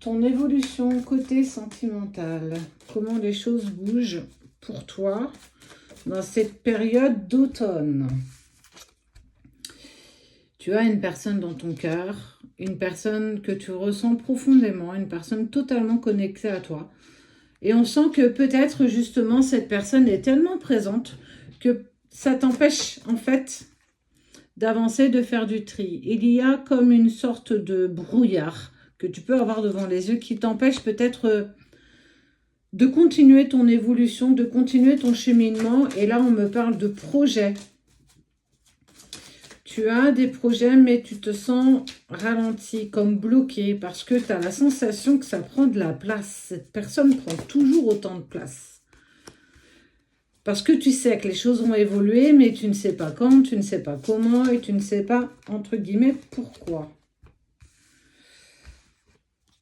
ton évolution côté sentimental. Comment les choses bougent pour toi dans cette période d'automne. Tu as une personne dans ton cœur, une personne que tu ressens profondément, une personne totalement connectée à toi. Et on sent que peut-être justement cette personne est tellement présente que ça t'empêche en fait d'avancer, de faire du tri. Il y a comme une sorte de brouillard que tu peux avoir devant les yeux qui t'empêche peut-être de continuer ton évolution, de continuer ton cheminement. Et là, on me parle de projets. Tu as des projets, mais tu te sens ralenti, comme bloqué, parce que tu as la sensation que ça prend de la place. Cette personne prend toujours autant de place. Parce que tu sais que les choses vont évoluer, mais tu ne sais pas quand, tu ne sais pas comment, et tu ne sais pas, entre guillemets, pourquoi.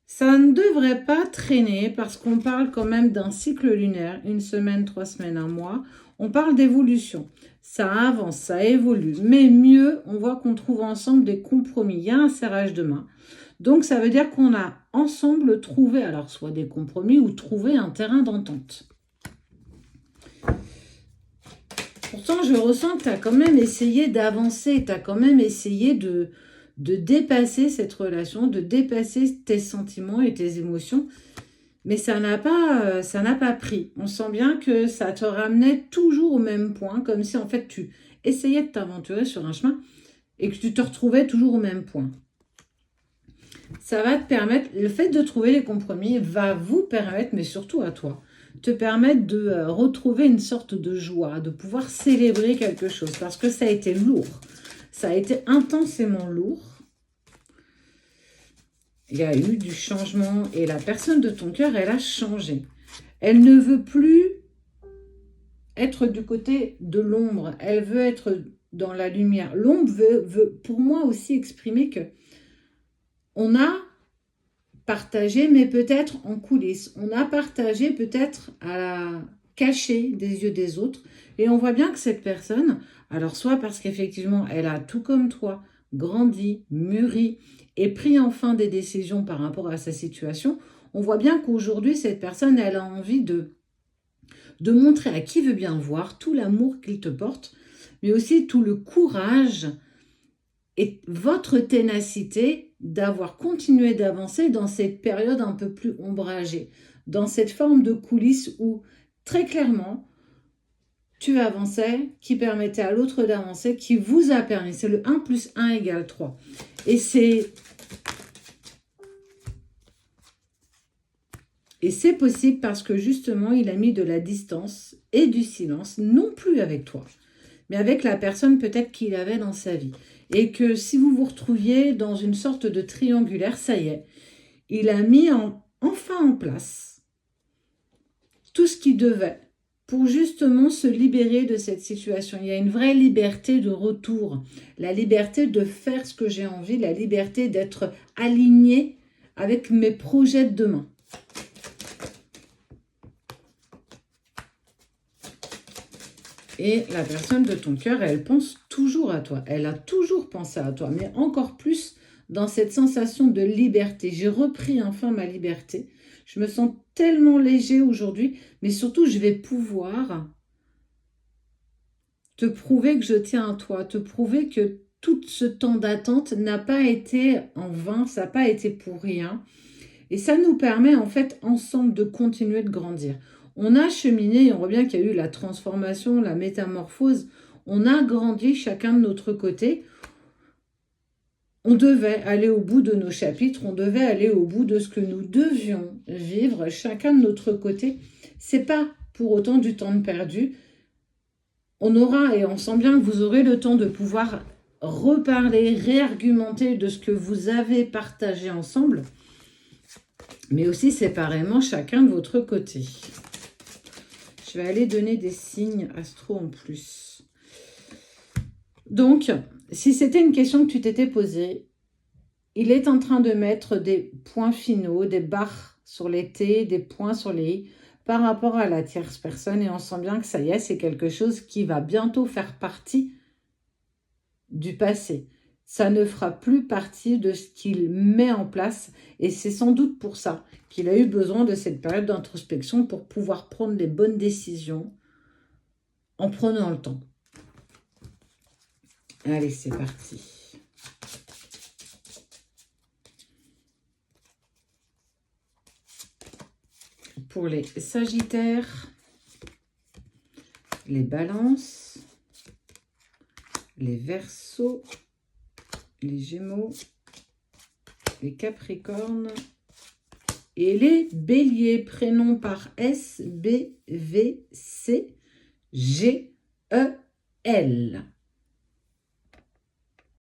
Ça ne devrait pas traîner, parce qu'on parle quand même d'un cycle lunaire, 1 semaine, 3 semaines, 1 mois. On parle d'évolution. Ça avance, ça évolue. Mais mieux, on voit qu'on trouve ensemble des compromis. Il y a un serrage de main. Donc, ça veut dire qu'on a ensemble trouvé, alors soit des compromis ou trouvé un terrain d'entente. Pourtant, je ressens que tu as quand même essayé d'avancer, tu as quand même essayé de dépasser cette relation, de dépasser tes sentiments et tes émotions. Mais ça n'a pas pris. On sent bien que ça te ramenait toujours au même point, comme si en fait tu essayais de t'aventurer sur un chemin et que tu te retrouvais toujours au même point. Ça va te permettre, le fait de trouver les compromis va vous permettre, mais surtout à toi, te permettre de retrouver une sorte de joie, de pouvoir célébrer quelque chose, parce que ça a été lourd, ça a été intensément lourd. Il y a eu du changement et la personne de ton cœur, elle a changé. Elle ne veut plus être du côté de l'ombre, elle veut être dans la lumière. L'ombre veut pour moi aussi exprimer que on a partagé, mais peut-être en coulisses. On a partagé peut-être à la cachée des yeux des autres. Et on voit bien que cette personne, alors soit parce qu'effectivement, elle a tout comme toi, grandi, mûri et pris enfin des décisions par rapport à sa situation, on voit bien qu'aujourd'hui, cette personne, elle a envie de montrer à qui veut bien voir tout l'amour qu'il te porte, mais aussi tout le courage et votre ténacité d'avoir continué d'avancer dans cette période un peu plus ombragée, dans cette forme de coulisses où, très clairement, tu avançais, qui permettait à l'autre d'avancer, qui vous a permis. C'est le 1 plus 1 égale 3. Et c'est possible parce que justement, il a mis de la distance et du silence, non plus avec toi, mais avec la personne peut-être qu'il avait dans sa vie. Et que si vous vous retrouviez dans une sorte de triangulaire, ça y est, il a mis enfin en place tout ce qu'il devait pour justement se libérer de cette situation. Il y a une vraie liberté de retour, la liberté de faire ce que j'ai envie, la liberté d'être aligné avec mes projets de demain. Et la personne de ton cœur, elle pense toujours à toi. Elle a toujours pensé à toi, mais encore plus dans cette sensation de liberté. J'ai repris enfin ma liberté. Je me sens tellement léger aujourd'hui, mais surtout, je vais pouvoir te prouver que je tiens à toi, te prouver que tout ce temps d'attente n'a pas été en vain, ça n'a pas été pour rien. Et ça nous permet en fait ensemble de continuer de grandir. On a cheminé et on voit bien qu'il y a eu la transformation, la métamorphose. On a grandi chacun de notre côté. On devait aller au bout de nos chapitres, on devait aller au bout de ce que nous devions vivre chacun de notre côté. C'est pas pour autant du temps de perdu. On aura, et on sent bien que vous aurez le temps de pouvoir reparler, réargumenter de ce que vous avez partagé ensemble, mais aussi séparément chacun de votre côté. Je vais aller donner des signes astro en plus. Donc, si c'était une question que tu t'étais posée, il est en train de mettre des points finaux, des barres sur les T, des points sur les I par rapport à la tierce personne. Et on sent bien que ça y est, c'est quelque chose qui va bientôt faire partie du passé. ça ne fera plus partie de ce qu'il met en place. Et c'est sans doute pour ça qu'il a eu besoin de cette période d'introspection pour pouvoir prendre les bonnes décisions en prenant le temps. Allez, c'est parti. Pour les Sagittaires, les Balances, les Verseaux, les Gémeaux, les Capricornes et les Béliers, prénoms par S, B, V, C, G, E, L.